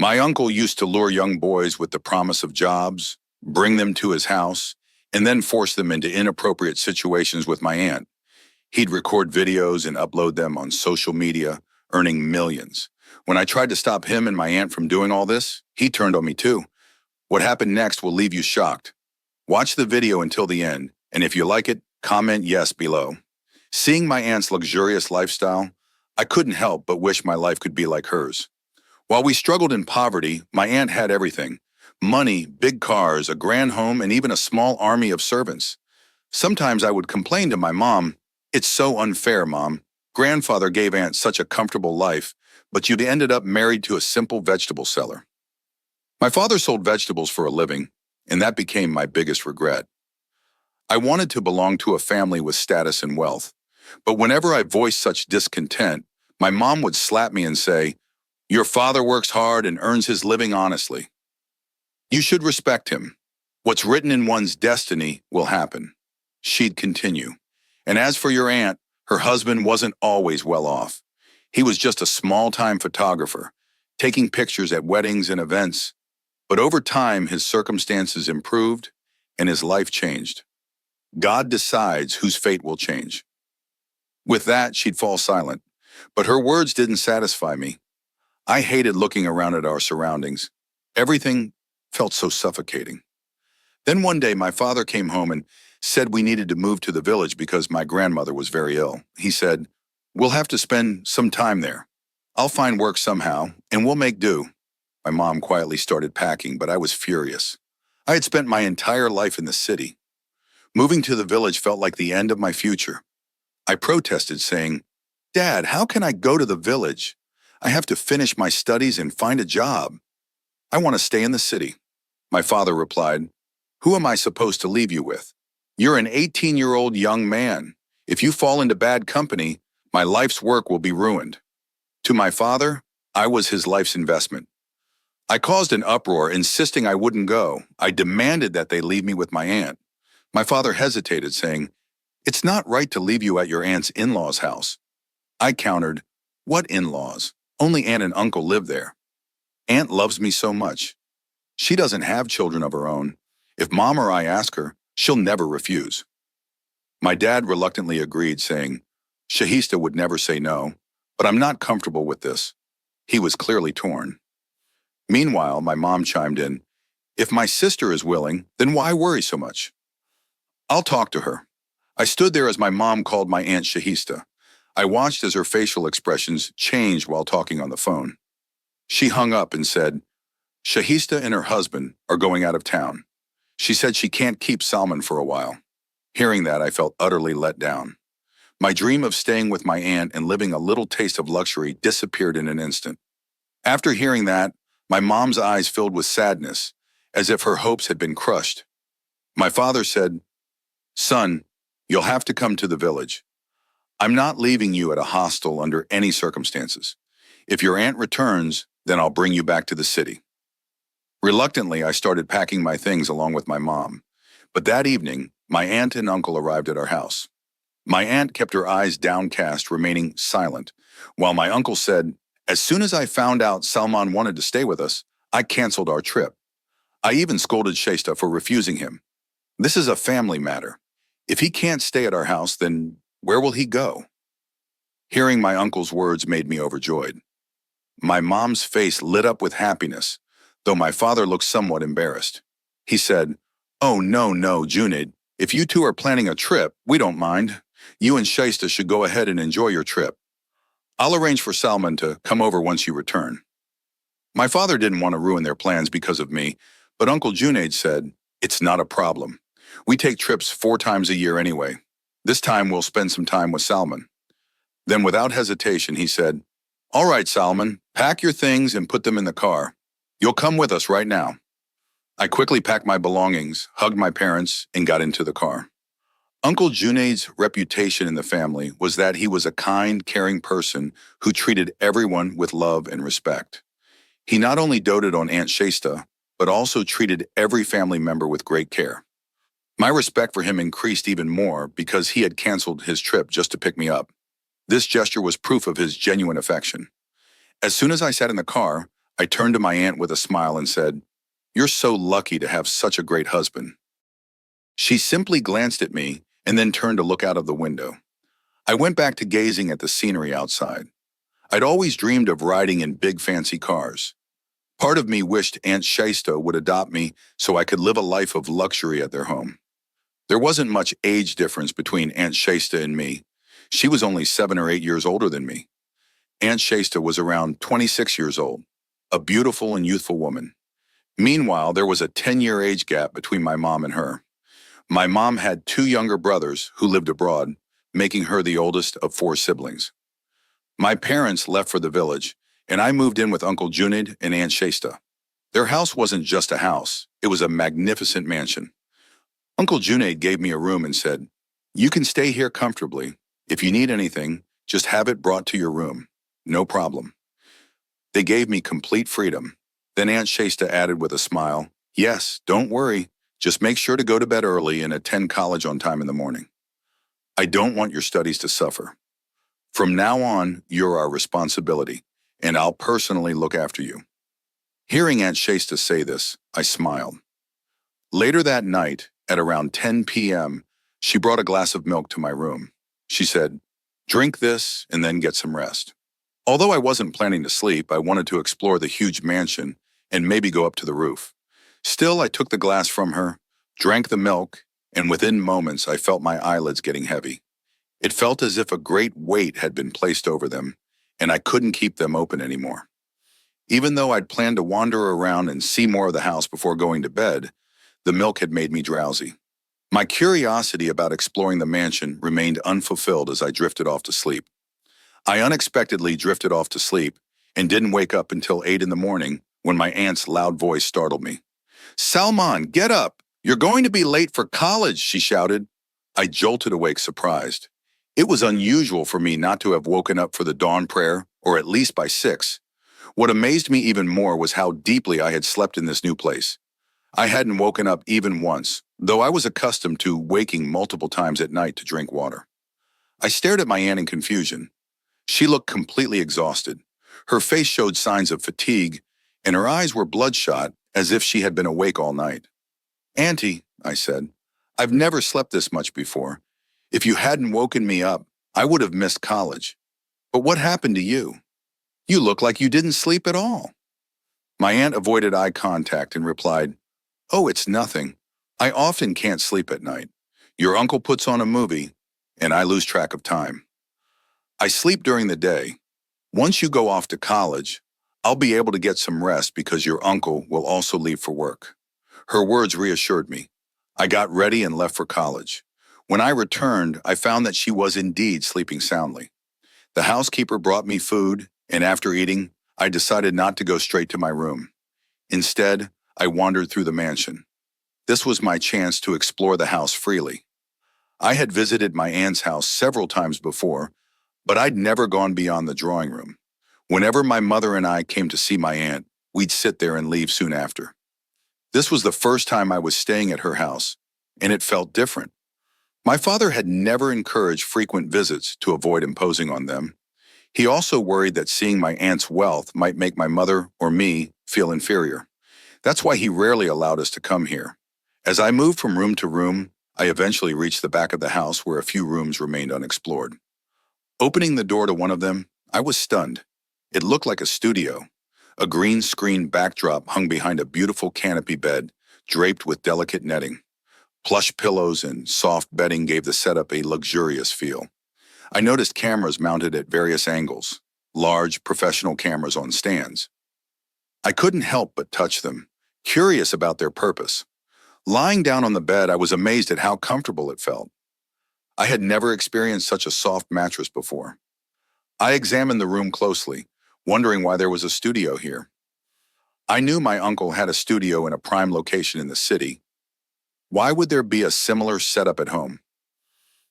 My uncle used to lure young boys with the promise of jobs, bring them to his house, and then force them into inappropriate situations with my aunt. He'd record videos and upload them on social media, earning millions. When I tried to stop him and my aunt from doing all this, he turned on me too. What happened next will leave you shocked. Watch the video until the end, and if you like it, comment yes below. Seeing my aunt's luxurious lifestyle, I couldn't help but wish my life could be like hers. While we struggled in poverty, my aunt had everything: money, big cars, a grand home, and even a small army of servants. Sometimes I would complain to my mom, "It's so unfair, Mom. Grandfather gave Aunt such a comfortable life, but you'd ended up married to a simple vegetable seller." My father sold vegetables for a living, and that became my biggest regret. I wanted to belong to a family with status and wealth, but whenever I voiced such discontent, my mom would slap me and say, "Your father works hard and earns his living honestly. You should respect him. What's written in one's destiny will happen." She'd continue. And as for your aunt, her husband wasn't always well off. He was just a small-time photographer, taking pictures at weddings and events. But over time, his circumstances improved and his life changed. God decides whose fate will change. With that, she'd fall silent. But her words didn't satisfy me. I hated looking around at our surroundings. Everything felt so suffocating. Then one day, my father came home and said we needed to move to the village because my grandmother was very ill. He said, "We'll have to spend some time there. I'll find work somehow, and we'll make do." My mom quietly started packing, but I was furious. I had spent my entire life in the city. Moving to the village felt like the end of my future. I protested, saying, "Dad, how can I go to the village? I have to finish my studies and find a job. I want to stay in the city." My father replied, "Who am I supposed to leave you with? You're an 18-year-old young man. If you fall into bad company, my life's work will be ruined." To my father, I was his life's investment. I caused an uproar, insisting I wouldn't go. I demanded that they leave me with my aunt. My father hesitated, saying, "It's not right to leave you at your aunt's in-laws' house." I countered, "What in-laws? Only aunt and uncle live there. Aunt loves me so much. She doesn't have children of her own. If Mom or I ask her, she'll never refuse." My dad reluctantly agreed, saying, "Shahista would never say no, but I'm not comfortable with this." He was clearly torn. Meanwhile, my mom chimed in, "If my sister is willing, then why worry so much? I'll talk to her." I stood there as my mom called my aunt Shahista. I watched as her facial expressions changed while talking on the phone. She hung up and said, "Shahista and her husband are going out of town. She said she can't keep Salman for a while." Hearing that, I felt utterly let down. My dream of staying with my aunt and living a little taste of luxury disappeared in an instant. After hearing that, my mom's eyes filled with sadness, as if her hopes had been crushed. My father said, "Son, you'll have to come to the village. I'm not leaving you at a hostel under any circumstances. If your aunt returns, then I'll bring you back to the city." Reluctantly, I started packing my things along with my mom. But that evening, my aunt and uncle arrived at our house. My aunt kept her eyes downcast, remaining silent, while my uncle said, "As soon as I found out Salman wanted to stay with us, I canceled our trip. I even scolded Shaista for refusing him. This is a family matter. If he can't stay at our house, then where will he go?" Hearing my uncle's words made me overjoyed. My mom's face lit up with happiness, though my father looked somewhat embarrassed. He said, "Oh, no, Junaid. If you two are planning a trip, we don't mind. You and Shaista should go ahead and enjoy your trip. I'll arrange for Salman to come over once you return." My father didn't want to ruin their plans because of me, but Uncle Junaid said, "It's not a problem. We take trips 4 times a year anyway. This time we'll spend some time with Salman." Then without hesitation, he said, "All right, Salman, pack your things and put them in the car. You'll come with us right now." I quickly packed my belongings, hugged my parents, and got into the car. Uncle Junaid's reputation in the family was that he was a kind, caring person who treated everyone with love and respect. He not only doted on Aunt Shaista, but also treated every family member with great care. My respect for him increased even more because he had canceled his trip just to pick me up. This gesture was proof of his genuine affection. As soon as I sat in the car, I turned to my aunt with a smile and said, "You're so lucky to have such a great husband." She simply glanced at me and then turned to look out of the window. I went back to gazing at the scenery outside. I'd always dreamed of riding in big fancy cars. Part of me wished Aunt Shasta would adopt me so I could live a life of luxury at their home. There wasn't much age difference between Aunt Shasta and me. She was only 7 or 8 years older than me. Aunt Shasta was around 26 years old, a beautiful and youthful woman. Meanwhile, there was a 10-year age gap between my mom and her. My mom had 2 younger brothers who lived abroad, making her the oldest of 4 siblings. My parents left for the village, and I moved in with Uncle Junid and Aunt Shasta. Their house wasn't just a house, it was a magnificent mansion. Uncle Junid gave me a room and said, "You can stay here comfortably. If you need anything, just have it brought to your room. No problem." They gave me complete freedom. Then Aunt Shasta added with a smile, "Yes, don't worry. Just make sure to go to bed early and attend college on time in the morning. I don't want your studies to suffer. From now on, you're our responsibility, and I'll personally look after you." Hearing Aunt Shasta say this, I smiled. Later that night, at around 10 p.m., she brought a glass of milk to my room. She said, "Drink this and then get some rest." Although I wasn't planning to sleep, I wanted to explore the huge mansion and maybe go up to the roof. Still, I took the glass from her, drank the milk, and within moments I felt my eyelids getting heavy. It felt as if a great weight had been placed over them, and I couldn't keep them open anymore. Even though I'd planned to wander around and see more of the house before going to bed, the milk had made me drowsy. My curiosity about exploring the mansion remained unfulfilled as I drifted off to sleep. I unexpectedly drifted off to sleep and didn't wake up until 8 in the morning when my aunt's loud voice startled me. "Salman, get up! You're going to be late for college," she shouted. I jolted awake surprised. It was unusual for me not to have woken up for the dawn prayer, or at least by 6. What amazed me even more was how deeply I had slept in this new place. I hadn't woken up even once, though I was accustomed to waking multiple times at night to drink water. I stared at my aunt in confusion. She looked completely exhausted. Her face showed signs of fatigue, and her eyes were bloodshot as if she had been awake all night. "Auntie," I said, "I've never slept this much before. If you hadn't woken me up, I would have missed college. But what happened to you? You look like you didn't sleep at all." My aunt avoided eye contact and replied, "Oh, it's nothing. I often can't sleep at night. Your uncle puts on a movie, and I lose track of time. I sleep during the day. Once you go off to college, I'll be able to get some rest because your uncle will also leave for work." Her words reassured me. I got ready and left for college. When I returned, I found that she was indeed sleeping soundly. The housekeeper brought me food, and after eating, I decided not to go straight to my room. Instead, I wandered through the mansion. This was my chance to explore the house freely. I had visited my aunt's house several times before, but I'd never gone beyond the drawing room. Whenever my mother and I came to see my aunt, we'd sit there and leave soon after. This was the first time I was staying at her house, and it felt different. My father had never encouraged frequent visits to avoid imposing on them. He also worried that seeing my aunt's wealth might make my mother or me feel inferior. That's why he rarely allowed us to come here. As I moved from room to room, I eventually reached the back of the house where a few rooms remained unexplored. Opening the door to one of them, I was stunned. It looked like a studio. A green screen backdrop hung behind a beautiful canopy bed, draped with delicate netting. Plush pillows and soft bedding gave the setup a luxurious feel. I noticed cameras mounted at various angles, large professional cameras on stands. I couldn't help but touch them, curious about their purpose. Lying down on the bed, I was amazed at how comfortable it felt. I had never experienced such a soft mattress before. I examined the room closely, wondering why there was a studio here. I knew my uncle had a studio in a prime location in the city. Why would there be a similar setup at home?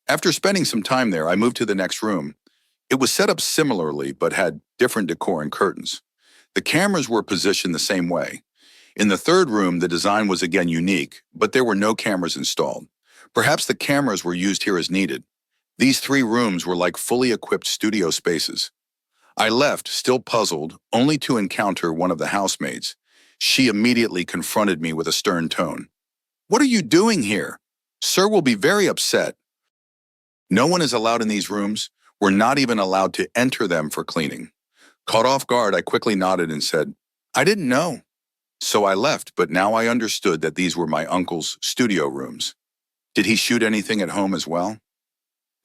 After spending some time there, I moved to the next room. It was set up similarly, but had different decor and curtains. The cameras were positioned the same way. In the third room, the design was again unique, but there were no cameras installed. Perhaps the cameras were used here as needed. These 3 rooms were like fully equipped studio spaces. I left, still puzzled, only to encounter one of the housemaids. She immediately confronted me with a stern tone. "What are you doing here? Sir will be very upset. No one is allowed in these rooms. We're not even allowed to enter them for cleaning." Caught off guard, I quickly nodded and said, "I didn't know." So I left, but now I understood that these were my uncle's studio rooms. Did he shoot anything at home as well?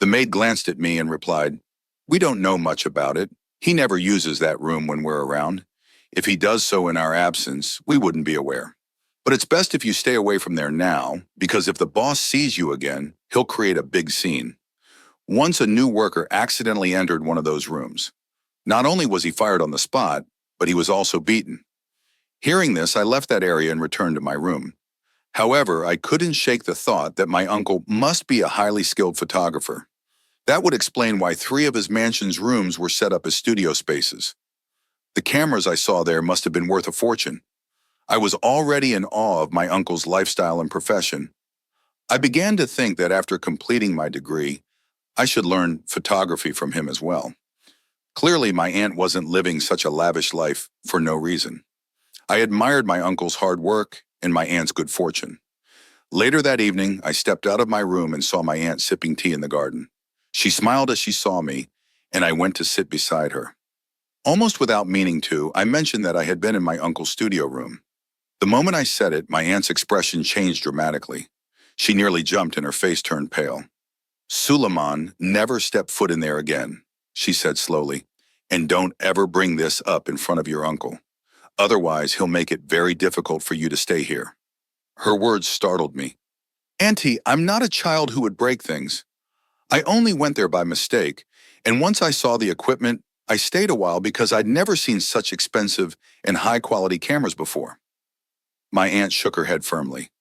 The maid glanced at me and replied, "We don't know much about it. He never uses that room when we're around. If he does so in our absence, we wouldn't be aware. But it's best if you stay away from there now, because if the boss sees you again, he'll create a big scene." Once a new worker accidentally entered one of those rooms. Not only was he fired on the spot, but he was also beaten. Hearing this, I left that area and returned to my room. However, I couldn't shake the thought that my uncle must be a highly skilled photographer. That would explain why 3 of his mansion's rooms were set up as studio spaces. The cameras I saw there must have been worth a fortune. I was already in awe of my uncle's lifestyle and profession. I began to think that after completing my degree, I should learn photography from him as well. Clearly, my aunt wasn't living such a lavish life for no reason. I admired my uncle's hard work and my aunt's good fortune. Later that evening, I stepped out of my room and saw my aunt sipping tea in the garden. She smiled as she saw me, and I went to sit beside her. Almost without meaning to, I mentioned that I had been in my uncle's studio room. The moment I said it, my aunt's expression changed dramatically. She nearly jumped and her face turned pale. "Suleiman, never step foot in there again," she said slowly, "and don't ever bring this up in front of your uncle. Otherwise, he'll make it very difficult for you to stay here." Her words startled me. "Auntie, I'm not a child who would break things. I only went there by mistake, and once I saw the equipment, I stayed a while because I'd never seen such expensive and high-quality cameras before." My aunt shook her head firmly.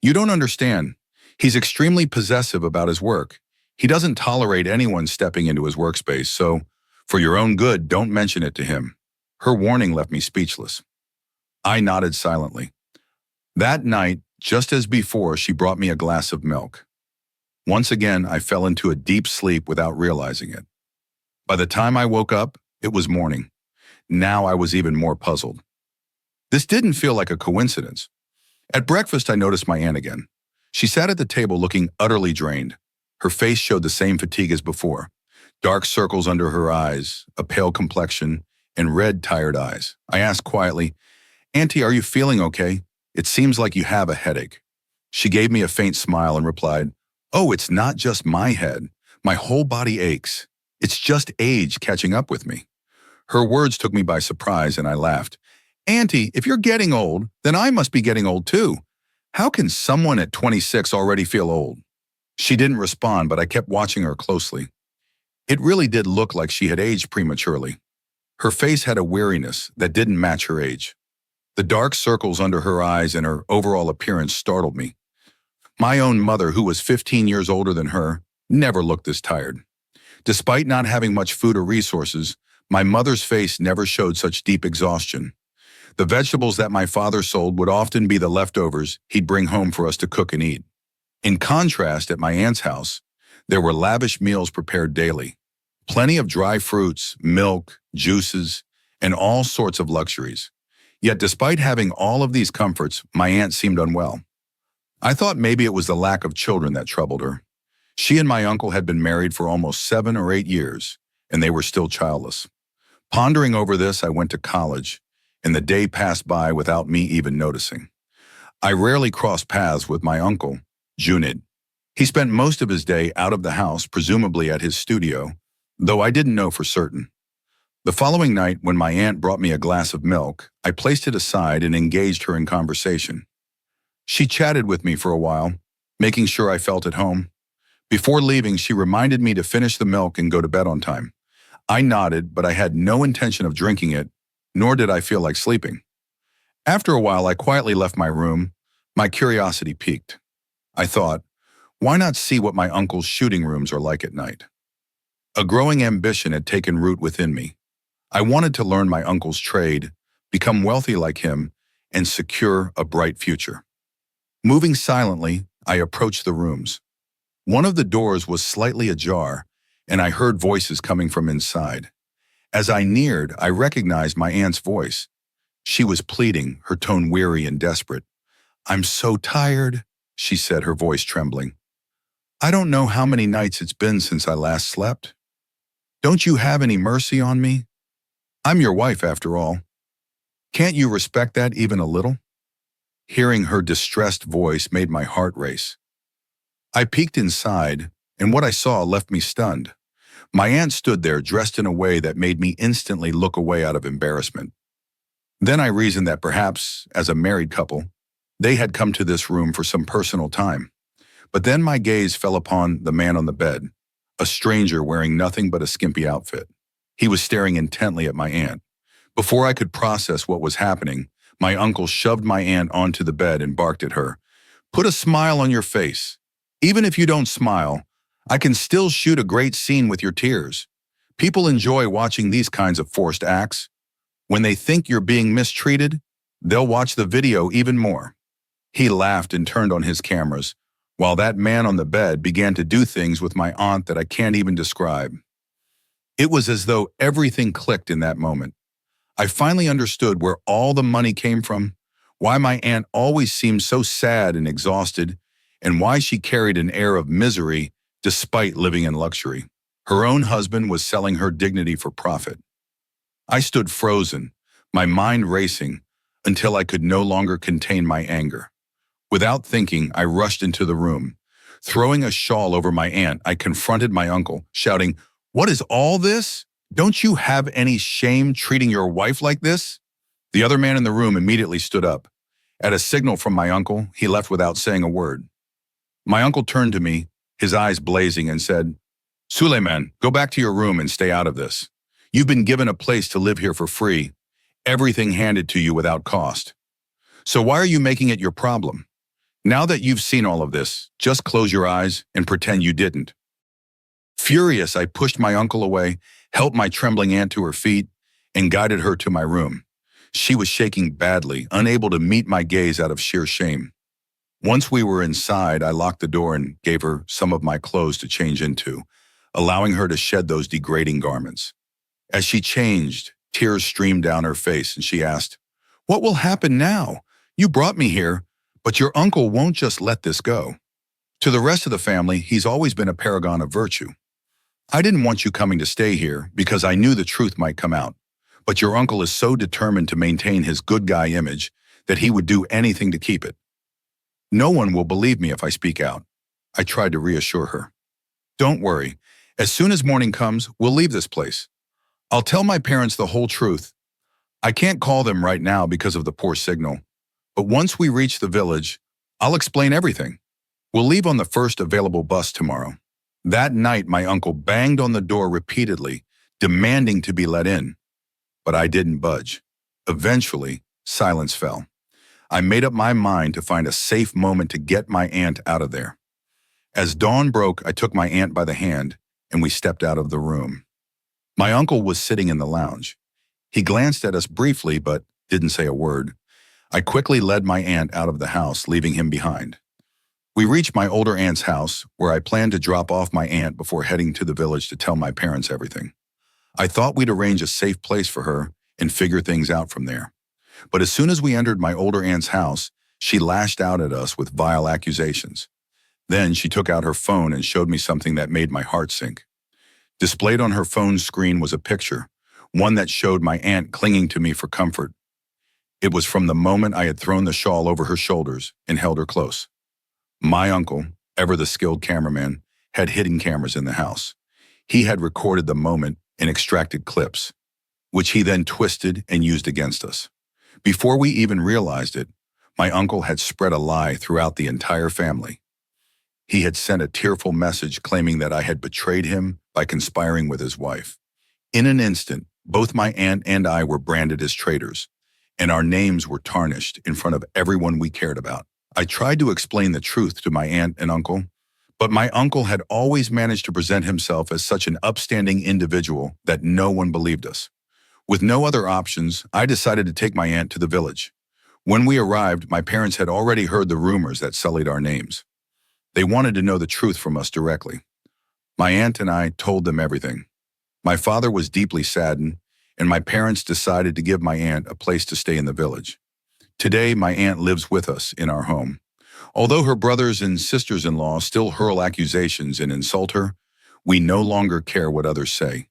"You don't understand. He's extremely possessive about his work. He doesn't tolerate anyone stepping into his workspace, so for your own good, don't mention it to him." Her warning left me speechless. I nodded silently. That night, just as before, she brought me a glass of milk. Once again, I fell into a deep sleep without realizing it. By the time I woke up, it was morning. Now I was even more puzzled. This didn't feel like a coincidence. At breakfast, I noticed my aunt again. She sat at the table looking utterly drained. Her face showed the same fatigue as before. Dark circles under her eyes, a pale complexion, and red, tired eyes. I asked quietly, "Auntie, are you feeling okay? It seems like you have a headache." She gave me a faint smile and replied, "Oh, it's not just my head. My whole body aches. It's just age catching up with me." Her words took me by surprise and I laughed. "Auntie, if you're getting old, then I must be getting old too. How can someone at 26 already feel old?" She didn't respond, but I kept watching her closely. It really did look like she had aged prematurely. Her face had a weariness that didn't match her age. The dark circles under her eyes and her overall appearance startled me. My own mother, who was 15 years older than her, never looked this tired. Despite not having much food or resources, my mother's face never showed such deep exhaustion. The vegetables that my father sold would often be the leftovers he'd bring home for us to cook and eat. In contrast, at my aunt's house, there were lavish meals prepared daily. Plenty of dry fruits, milk, juices, and all sorts of luxuries. Yet despite having all of these comforts, my aunt seemed unwell. I thought maybe it was the lack of children that troubled her. She and my uncle had been married for almost 7 or 8 years, and they were still childless. Pondering over this, I went to college, and the day passed by without me even noticing. I rarely crossed paths with my uncle, Junid. He spent most of his day out of the house, presumably at his studio, though I didn't know for certain. The following night, when my aunt brought me a glass of milk, I placed it aside and engaged her in conversation. She chatted with me for a while, making sure I felt at home. Before leaving, she reminded me to finish the milk and go to bed on time. I nodded, but I had no intention of drinking it, nor did I feel like sleeping. After a while, I quietly left my room. My curiosity piqued. I thought, why not see what my uncle's shooting rooms are like at night? A growing ambition had taken root within me. I wanted to learn my uncle's trade, become wealthy like him, and secure a bright future. Moving silently, I approached the rooms. One of the doors was slightly ajar, and I heard voices coming from inside. As I neared, I recognized my aunt's voice. She was pleading, her tone weary and desperate. "I'm so tired," she said, her voice trembling. "I don't know how many nights it's been since I last slept. Don't you have any mercy on me? I'm your wife, after all. Can't you respect that even a little?" Hearing her distressed voice made my heart race. I peeked inside, and what I saw left me stunned. My aunt stood there dressed in a way that made me instantly look away out of embarrassment. Then I reasoned that perhaps, as a married couple, they had come to this room for some personal time. But then my gaze fell upon the man on the bed, a stranger wearing nothing but a skimpy outfit. He was staring intently at my aunt. Before I could process what was happening, my uncle shoved my aunt onto the bed and barked at her. "Put a smile on your face. Even if you don't smile, I can still shoot a great scene with your tears. People enjoy watching these kinds of forced acts. When they think you're being mistreated, they'll watch the video even more." He laughed and turned on his cameras, while that man on the bed began to do things with my aunt that I can't even describe. It was as though everything clicked in that moment. I finally understood where all the money came from, why my aunt always seemed so sad and exhausted, and why she carried an air of misery despite living in luxury. Her own husband was selling her dignity for profit. I stood frozen, my mind racing, until I could no longer contain my anger. Without thinking, I rushed into the room. Throwing a shawl over my aunt, I confronted my uncle, shouting, "What is all this? Don't you have any shame treating your wife like this?" The other man in the room immediately stood up. At a signal from my uncle, he left without saying a word. My uncle turned to me, his eyes blazing, and said, "Suleiman, go back to your room and stay out of this. You've been given a place to live here for free, everything handed to you without cost. So why are you making it your problem? Now that you've seen all of this, just close your eyes and pretend you didn't." Furious, I pushed my uncle away, helped my trembling aunt to her feet, and guided her to my room. She was shaking badly, unable to meet my gaze out of sheer shame. Once we were inside, I locked the door and gave her some of my clothes to change into, allowing her to shed those degrading garments. As she changed, tears streamed down her face, and she asked, "What will happen now? You brought me here, but your uncle won't just let this go. To the rest of the family, he's always been a paragon of virtue. I didn't want you coming to stay here because I knew the truth might come out, but your uncle is so determined to maintain his good guy image that he would do anything to keep it. No one will believe me if I speak out." I tried to reassure her. "Don't worry. As soon as morning comes, we'll leave this place. I'll tell my parents the whole truth. I can't call them right now because of the poor signal, but once we reach the village, I'll explain everything. We'll leave on the first available bus tomorrow." That night, my uncle banged on the door repeatedly, demanding to be let in. But I didn't budge. Eventually, silence fell. I made up my mind to find a safe moment to get my aunt out of there. As dawn broke, I took my aunt by the hand, and we stepped out of the room. My uncle was sitting in the lounge. He glanced at us briefly, but didn't say a word. I quickly led my aunt out of the house, leaving him behind. We reached my older aunt's house, where I planned to drop off my aunt before heading to the village to tell my parents everything. I thought we'd arrange a safe place for her and figure things out from there. But as soon as we entered my older aunt's house, she lashed out at us with vile accusations. Then she took out her phone and showed me something that made my heart sink. Displayed on her phone's screen was a picture, one that showed my aunt clinging to me for comfort. It was from the moment I had thrown the shawl over her shoulders and held her close. My uncle, ever the skilled cameraman, had hidden cameras in the house. He had recorded the moment and extracted clips, which he then twisted and used against us. Before we even realized it, my uncle had spread a lie throughout the entire family. He had sent a tearful message claiming that I had betrayed him by conspiring with his wife. In an instant, both my aunt and I were branded as traitors, and our names were tarnished in front of everyone we cared about. I tried to explain the truth to my aunt and uncle, but my uncle had always managed to present himself as such an upstanding individual that no one believed us. With no other options, I decided to take my aunt to the village. When we arrived, my parents had already heard the rumors that sullied our names. They wanted to know the truth from us directly. My aunt and I told them everything. My father was deeply saddened, and my parents decided to give my aunt a place to stay in the village. Today, my aunt lives with us in our home. Although her brothers and sisters-in-law still hurl accusations and insult her, we no longer care what others say.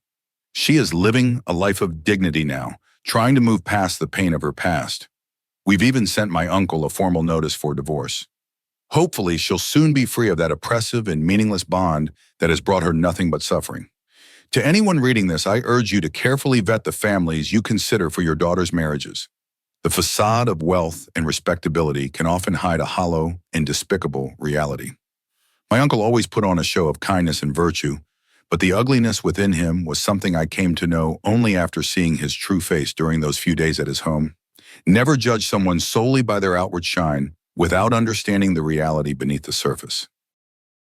She is living a life of dignity now, trying to move past the pain of her past. We've even sent my uncle a formal notice for divorce. Hopefully, she'll soon be free of that oppressive and meaningless bond that has brought her nothing but suffering. To anyone reading this, I urge you to carefully vet the families you consider for your daughter's marriages. The facade of wealth and respectability can often hide a hollow and despicable reality. My uncle always put on a show of kindness and virtue, but the ugliness within him was something I came to know only after seeing his true face during those few days at his home. Never judge someone solely by their outward shine without understanding the reality beneath the surface.